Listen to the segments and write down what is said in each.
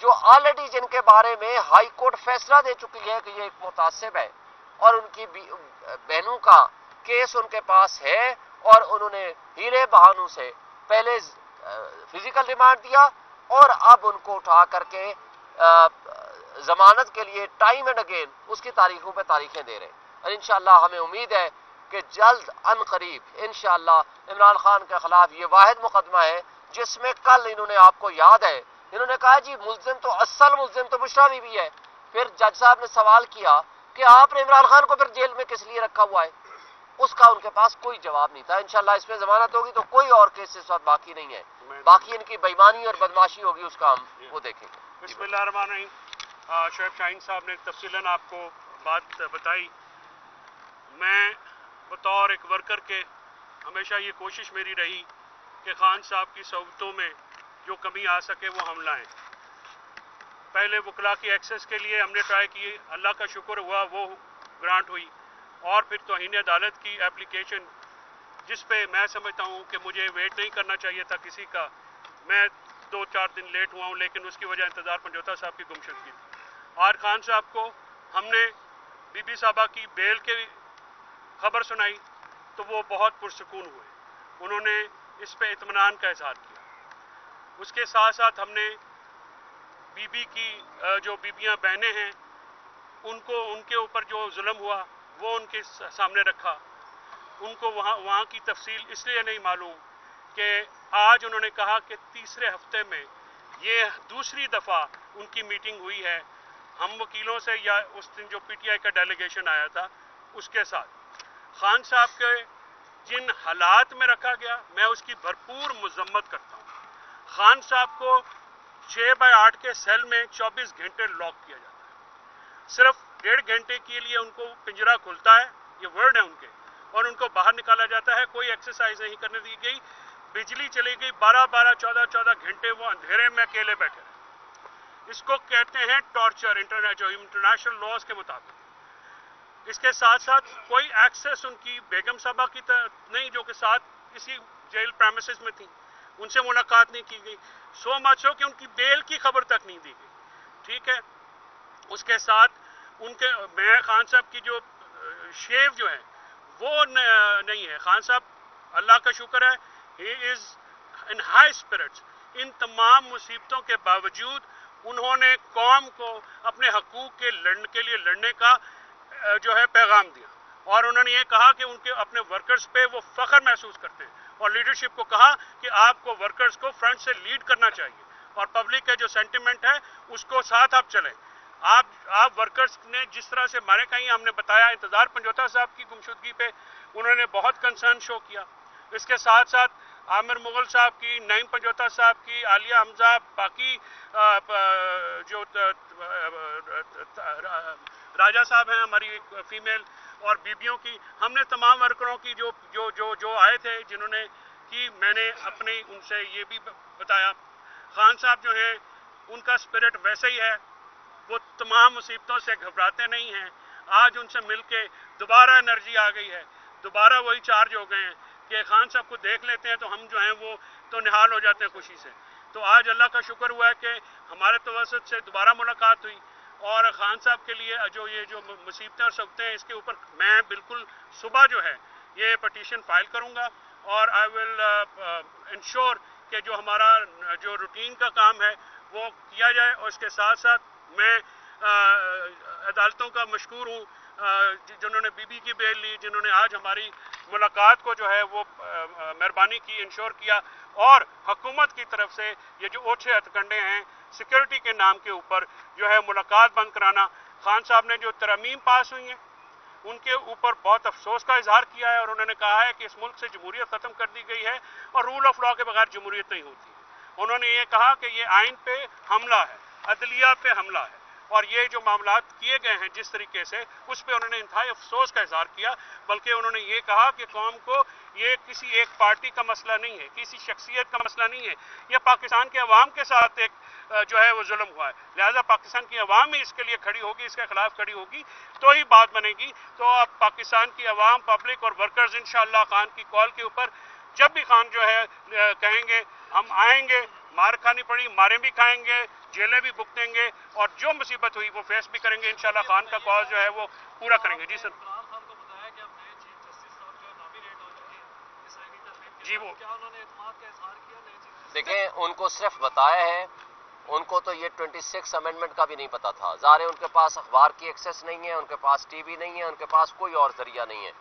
جو آلریڈی جن کے بارے میں ہائی کورٹ فیصلہ دے چکی ہے کہ یہ ایک متعصب ہے اور ان کی بہنوں کا کیس ان کے پاس ہے اور انہوں نے ہیرے بہانوں سے پہلے فزیکل ریمانڈ دیا اور اب ان کو اٹھا کر کے ضمانت کے لیے ٹائم اینڈ اگین اس کی تاریخوں پہ تاریخیں دے رہے ہیں. اور انشاءاللہ ہمیں امید ہے کہ جلد ان قریب انشاءاللہ عمران خان کے خلاف یہ واحد مقدمہ ہے جس میں کل انہوں نے, آپ کو یاد ہے, انہوں نے کہا جی ملزم تو اصل ملزم تو بشرا بی بی ہے. پھر جج صاحب نے سوال کیا کہ آپ نے عمران خان کو پھر جیل میں کس لیے رکھا ہوا ہے؟ اس کا ان کے پاس کوئی جواب نہیں تھا. انشاءاللہ اس میں ضمانت ہوگی تو کوئی اور کیس اس وقت باقی نہیں ہے, باقی ان کی بےایمانی اور بدماشی ہوگی اس کا ہم وہ دیکھیں گے. بسم اللہ الرحمن الرحیم. شعیب شاہین صاحب نے تفصیلاً آپ کو بات بتائی. میں بطور ایک ورکر کے ہمیشہ یہ کوشش میری رہی کہ خان صاحب کی صحبتوں میں جو کمی آ سکے وہ ہم لائیں. پہلے وکلا کی ایکسیس کے لیے ہم نے ٹرائی کی, اللہ کا شکر ہوا وہ گرانٹ ہوئی, اور پھر توہین عدالت کی اپلیکیشن جس پہ میں سمجھتا ہوں کہ مجھے ویٹ نہیں کرنا چاہیے تھا کسی کا. میں 2-4 دن لیٹ ہوا ہوں, لیکن اس کی وجہ انتظار پنجوتا صاحب کی گمشدگی تھی. اور خان صاحب کو ہم نے بی بی صاحبہ کی بیل کی خبر سنائی تو وہ بہت پرسکون ہوئے, انہوں نے اس پہ اطمینان کا اظہار کیا. اس کے ساتھ ساتھ ہم نے بی بی کی جو بیبیاں بہنیں ہیں ان کو, ان کے اوپر جو ظلم ہوا وہ ان کے سامنے رکھا. ان کو وہاں کی تفصیل اس لیے نہیں معلوم کہ آج انہوں نے کہا کہ تیسرے ہفتے میں یہ دوسری دفعہ ان کی میٹنگ ہوئی ہے ہم وکیلوں سے, یا اس دن جو پی ٹی آئی کا ڈیلیگیشن آیا تھا اس کے ساتھ. خان صاحب کے جن حالات میں رکھا گیا میں اس کی بھرپور مذمت کرتا ہوں. خان صاحب کو 6x8 کے سیل میں 24 گھنٹے لاک کیا جاتا ہے. صرف 1.5 گھنٹے کے لیے ان کو پنجرا کھلتا ہے, یہ ورڈ ہے ان کے, اور ان کو باہر نکالا جاتا ہے. کوئی ایکسرسائز نہیں کرنے دی گئی. بجلی چلی گئی 12-12 14 گھنٹے وہ اندھیرے میں اکیلے بیٹھے رہے. اس کو کہتے ہیں ٹارچر انٹرنیشنل لاز کے مطابق. اس کے ساتھ ساتھ کوئی ایکسیس ان کی بیگم صاحبہ کی نہیں جو کہ ساتھ اسی جیل پریمیسز میں تھی, ان سے ملاقات نہیں کی گئی. سو مچ ہو کہ ان کی بیل کی خبر تک نہیں دی گئی. ٹھیک ہے. اس کے ساتھ ان کے میں خان صاحب کی جو شیو جو ہے وہ نہیں ہے. خان صاحب اللہ کا شکر ہے ہی از ان ہائی اسپرٹس. ان تمام مصیبتوں کے باوجود انہوں نے قوم کو اپنے حقوق کے لیے لڑنے کا جو ہے پیغام دیا, اور انہوں نے یہ کہا کہ ان کے اپنے ورکرز پہ وہ فخر محسوس کرتے ہیں, اور لیڈرشپ کو کہا کہ آپ کو ورکرز کو فرنٹ سے لیڈ کرنا چاہیے, اور پبلک کا جو سینٹیمنٹ ہے اس کو ساتھ آپ چلیں. آپ ورکرز نے جس طرح سے ہمارے کہیں ہم نے بتایا انتظار پنجوتا صاحب کی گمشدگی پہ انہوں نے بہت کنسرن شو کیا. اس کے ساتھ ساتھ عامر مغل صاحب کی, نعیم پنجوتا صاحب کی, عالیہ حمزہ, باقی جو راجہ صاحب ہیں ہماری فیمیل, اور بیبیوں کی, ہم نے تمام ورکروں کی جو آئے تھے جنہوں نے کی, میں نے اپنے ان سے یہ بھی بتایا. خان صاحب جو ہیں ان کا اسپرٹ ویسے ہی ہے, وہ تمام مصیبتوں سے گھبراتے نہیں ہیں. آج ان سے مل کے دوبارہ انرجی آ گئی ہے, دوبارہ وہی چارج ہو گئے ہیں کہ خان صاحب کو دیکھ لیتے ہیں تو ہم جو ہیں وہ تو نہال ہو جاتے ہیں خوشی سے. تو آج اللہ کا شکر ہوا ہے کہ ہمارے توسط سے دوبارہ ملاقات ہوئی, اور خان صاحب کے لیے یہ جو مصیبتیں اور سکتے ہیں اس کے اوپر میں بالکل صبح جو ہے یہ پٹیشن فائل کروں گا, اور آئی ول انشور کہ جو ہمارا جو روٹین کا کام ہے وہ کیا جائے. اور اس کے ساتھ ساتھ میں عدالتوں کا مشکور ہوں جنہوں نے بی بی کی بیل لی, جنہوں نے آج ہماری ملاقات کو جو ہے وہ مہربانی کی, انشور کیا, اور حکومت کی طرف سے یہ جو اوچھے ہتھکنڈے ہیں سیکورٹی کے نام کے اوپر جو ہے ملاقات بند کرانا. خان صاحب نے جو ترامیم پاس ہوئی ہیں ان کے اوپر بہت افسوس کا اظہار کیا ہے, اور انہوں نے کہا ہے کہ اس ملک سے جمہوریت ختم کر دی گئی ہے اور رول آف لا کے بغیر جمہوریت نہیں ہوتی. انہوں نے یہ کہا کہ یہ آئین پہ حملہ ہے, عدلیہ پہ حملہ ہے, اور یہ جو معاملات کیے گئے ہیں جس طریقے سے اس پہ انہوں نے انتہائی افسوس کا اظہار کیا. بلکہ انہوں نے یہ کہا کہ قوم کو یہ کسی ایک پارٹی کا مسئلہ نہیں ہے, کسی شخصیت کا مسئلہ نہیں ہے, یہ پاکستان کے عوام کے ساتھ ایک جو ہے وہ ظلم ہوا ہے. لہذا پاکستان کی عوام ہی اس کے لیے کھڑی ہوگی, اس کے خلاف کھڑی ہوگی تو ہی بات بنے گی. تو اب پاکستان کی عوام, پبلک اور ورکرز انشاءاللہ خان کی کال کے اوپر جب بھی خان جو ہے کہیں گے ہم آئیں گے, مار کھانی پڑی ماریں بھی کھائیں گے, جیلیں بھی بھگتیں گے, اور جو مصیبت ہوئی وہ فیس بھی کریں گے. انشاءاللہ خان کا کاز جو ہے وہ پورا کریں گے. جی سر. جی وہ دیکھیں ان کو صرف بتایا ہے, ان کو تو یہ 26 امینڈمنٹ کا بھی نہیں پتا تھا. ظاہر ہے ان کے پاس اخبار کی ایکسیس نہیں ہے, ان کے پاس ٹی وی نہیں ہے, ان کے پاس کوئی اور ذریعہ نہیں ہے,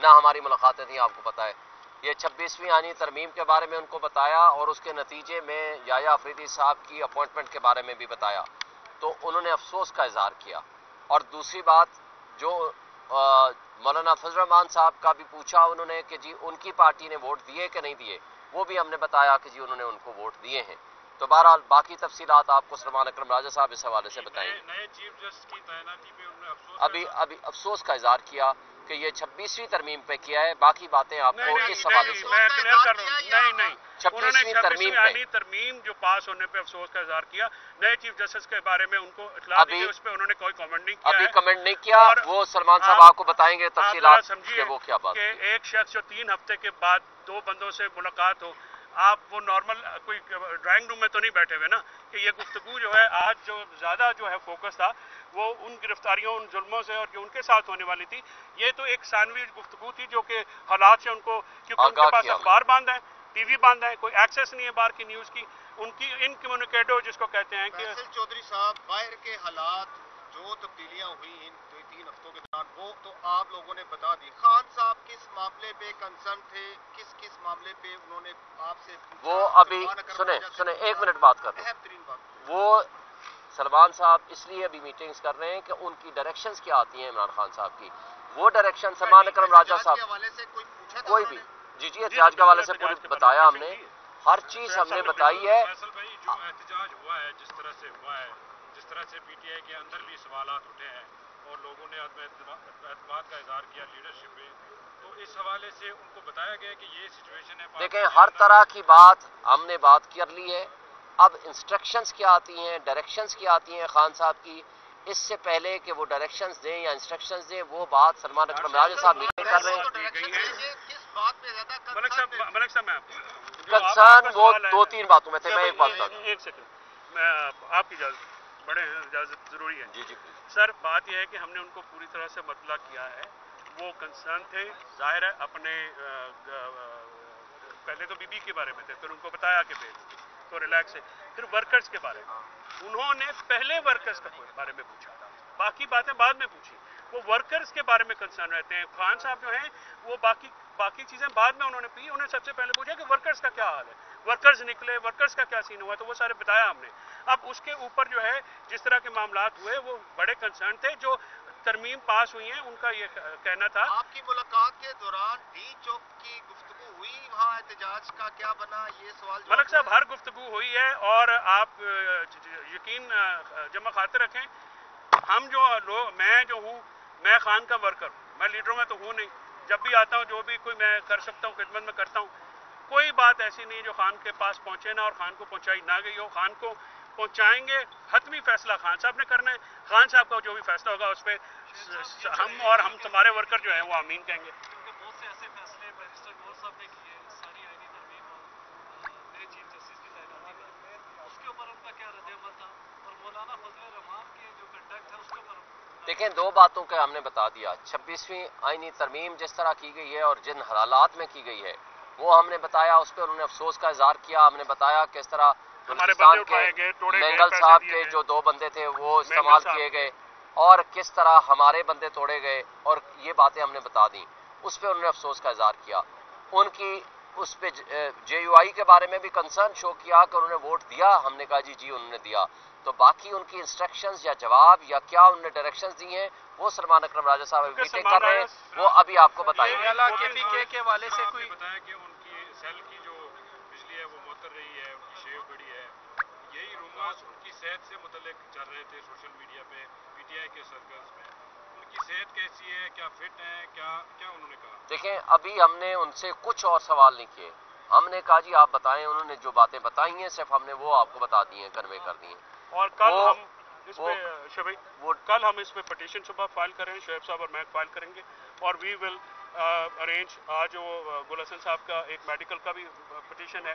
نہ ہماری ملاقاتیں تھیں. آپ کو پتا ہے یہ 26ویں آئینی ترمیم کے بارے میں ان کو بتایا, اور اس کے نتیجے میں یحییٰ افریدی صاحب کی اپوائنٹمنٹ کے بارے میں بھی بتایا, تو انہوں نے افسوس کا اظہار کیا. اور دوسری بات جو مولانا فضل الرحمان صاحب کا بھی پوچھا انہوں نے کہ جی ان کی پارٹی نے ووٹ دیے کہ نہیں دیے, وہ بھی ہم نے بتایا کہ جی انہوں نے ان کو ووٹ دیے ہیں. تو بہرحال باقی تفصیلات آپ کو سلمان اکرم راجہ صاحب اس حوالے سے بتائیں گے. نئے چیف جسٹس کی تعیناتی پہ انہوں نے ابھی افسوس کا اظہار کیا کہ یہ 26ویں ترمیم پہ کیا ہے. باقی باتیں آپ کو اس حوالے سے میں کلیئر کر رہا ہوں. نہیں 26ویں ترمیم جو پاس ہونے پہ افسوس کا اظہار کیا. نئے چیف جسٹس کے بارے میں ان کو اطلاع دی, اس پہ انہوں نے کوئی کامنٹ نہیں کیا. ابھی کمنٹ نہیں کیا, وہ سلمان صاحب آپ کو بتائیں گے تفصیلات کہ وہ کیا بات کہ ایک شخص جو 3 ہفتے کے بعد 2 بندوں سے ملاقات ہو, آپ وہ نارمل کوئی ڈرائنگ روم میں تو نہیں بیٹھے ہوئے نا, کہ یہ گفتگو جو ہے آج جو زیادہ جو ہے فوکس تھا وہ ان گرفتاریوں ان ظلموں سے اور جو ان کے ساتھ ہونے والی تھی. یہ تو ایک ثانوی گفتگو تھی جو کہ حالات سے ان کو, کیونکہ ان کے پاس اخبار بند ہے, ٹی وی بند ہے, کوئی ایکسیس نہیں ہے باہر کی نیوز کی. ان کی ان کمیونیکیٹو جس کو کہتے ہیں کہ فیصل چودھری صاحب, باہر کے حالات جو تبدیلیاں ہوئی ان 3 ہفتوں کے دوران وہ تو آپ لوگوں نے بتا دی. خان صاحب کس معاملے پہ کنسرن تھے, کس معاملے پہ انہوں نے آپ سے پوچھا؟ وہ ابھی سنیں 1 منٹ بات کر اہم ترین بات وہ سلمان صاحب اس لیے ابھی میٹنگز کر رہے ہیں کہ ان کی ڈائریکشنز کیا آتی ہیں عمران خان صاحب کی, وہ ڈائریکشن سلمان اکرم راجہ صاحب کوئی بھی جی احتجاج کے حوالے سے پوری بتایا ہم نے, ہر چیز ہم نے بتائی ہے. فیصل بھائی جو احتجاج ہوا ہے, جس طرح سے ہوا ہے, جس طرح سے پی ٹی آئی کے اندر بھی سوالات اٹھے ہیں اور لوگوں نے اعتماد کا اظہار کیا لیڈرشپ پہ, تو اس حوالے سے ان کو بتایا گیا کہ یہ سچویشن ہے. دیکھیں ہر طرح کی بات ہم نے بات کر لی ہے. اب انسٹرکشنز کیا آتی ہیں, ڈائریکشنز کیا آتی ہیں خان صاحب کی, اس سے پہلے کہ وہ ڈائریکشنز دیں یا انسٹرکشنز دیں وہ بات سلمان اکرم راجہ صاحب میٹنگ کر رہے ہیں. ملک صاحب میں کنسرن وہ 2-3 باتوں میں تھے. میں ایک بات بتا دوں, ایک سیکنڈ میں آپ کی اجازت, بڑے ہیں اجازت ضروری ہے. جی سر بات یہ ہے کہ ہم نے ان کو پوری طرح سے مطلع کیا ہے. وہ کنسرن تھے ظاہر ہے اپنے, پہلے تو بی بی کے بارے میں تھے, پھر ان کو بتایا کہ بھیج تو ریلیکس ہے. پھر ورکرز کے بارے میں انہوں نے پہلے ورکرز کے بارے میں پوچھا, باقی باتیں بعد میں پوچھی. وہ ورکرز کے بارے میں کنسرن رہتے ہیں. خان صاحب جو ہیں وہ باقی چیزیں بعد میں انہوں نے پی, انہیں سب سے پہلے پوچھا کہ ورکرز کا کیا حال ہے, ورکرز نکلے, ورکرز کا کیا سین ہوا, تو وہ سارے بتایا ہم نے. اب اس کے اوپر جو ہے جس طرح کے معاملات ہوئے وہ بڑے کنسرن تھے. جو ترمیم پاس ہوئی ہیں ان کا یہ کہنا تھا. آپ کی ملاقات کے دوران ڈی چوک کی گفتگو ہوئی, وہاں احتجاج کا کیا بنا, یہ سوال ملک صاحب ہر گفتگو ہوئی ہے, اور آپ یقین جمع خاطر رکھیں, ہم جو لوگ, میں جو ہوں میں خان کا ورکر ہوں, میں لیڈروں میں تو ہوں نہیں. جب بھی آتا ہوں جو بھی کوئی میں کر سکتا ہوں خدمت میں کرتا ہوں. کوئی بات ایسی نہیں جو خان کے پاس پہنچے نہ اور خان کو پہنچائی نہ گئی ہو. خان کو پہنچائیں گے, حتمی فیصلہ خان صاحب نے کرنا ہے. خان صاحب کا جو بھی فیصلہ ہوگا اس پہ ہم اور ہم تمہارے ورکر جو ہیں وہ آمین کہیں گے. بہت سے ایسے فیصلے بیرسٹر گور صاحب نے کیے ساری آئینی ترمیم اور نئے چیف جسٹس کی تعیناتی کا, اس کے اوپر ان کا کیا رد عمل تھا, اور مولانا فضل الرحمان کے جو کنڈکٹ ہے اس کے اوپر دیکھیں 2 باتوں کا ہم نے بتا دیا. 26ویں آئینی ترمیم جس طرح کی گئی ہے اور جن حالات میں کی گئی ہے وہ ہم نے بتایا, اس پہ انہوں نے افسوس کا اظہار کیا. ہم نے بتایا کس طرح بلوچستان کے مینگل صاحب کے جو 2 بندے تھے وہ استعمال کیے گئے اور کس طرح ہمارے بندے توڑے گئے, اور یہ باتیں ہم نے بتا دیں. اس پہ انہوں نے افسوس کا اظہار کیا. ان کی اس پہ جے یو آئی کے بارے میں بھی کنسرن شو کیا کہ انہوں نے ووٹ دیا. ہم نے کہا جی انہوں نے دیا. تو باقی ان کی انسٹرکشنز یا جواب یا کیا انہوں نے ڈائریکشنز دی ہیں وہ سلمان اکرم راجہ صاحب میٹنگ کر رہے ہیں, وہ ابھی آپ کو بتائیں گے. کے حوالے سے کوئی بتایا کہ ان کی سیل کی جو بجلی ہے وہ معطل رہی ہے, ان کی شیو بڑی ہے. یہی رومرز ان کی صحت سے متعلق چل رہے تھے سوشل میڈیا پہ, پی ٹی آئی کے سرکلز میں. ان کی صحت کیسی ہے, کیا فٹ ہیں, کیا انہوں نے کہا؟ دیکھیں ابھی ہم نے ان سے کچھ اور سوال نہیں کیے. ہم نے کہا جی آپ بتائیں. انہوں نے جو باتیں بتائی ہیں صرف ہم نے وہ آپ کو بتا دی ہیں, کنوے کر دی ہیں. اور کل ہم اس پہ کل ہم اس پہ پٹیشن صبح فائل کریں گے, شعیب صاحب اور میں فائل کریں گے, اور وی ول ارینج. آج وہ گل حسن صاحب کا ایک میڈیکل کا بھی پٹیشن ہے